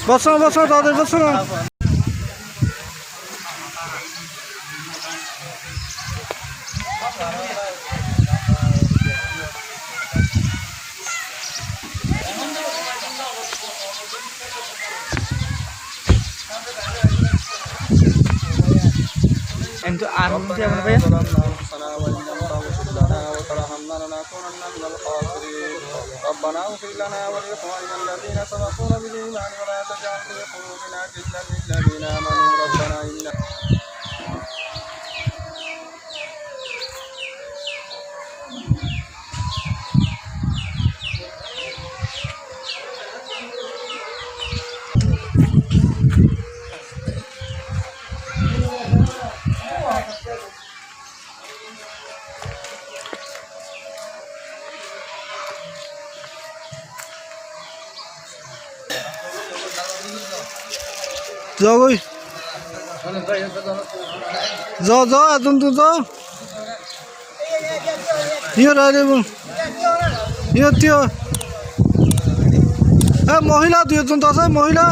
বসো বসো তাদের বসো Itu anu dia apa ya? ربنا اغفر لنا ولإخواننا الذين سبقونا بالإيمان ولا تجعل في قلوبنا غلا للذين آمنوا ربنا إنك যাও কই যাও যাও এখন তো যাও ইয়ে রাইলে ইয়ে তিও হ্যাঁ মহিলা দুজন তো আছে মহিলা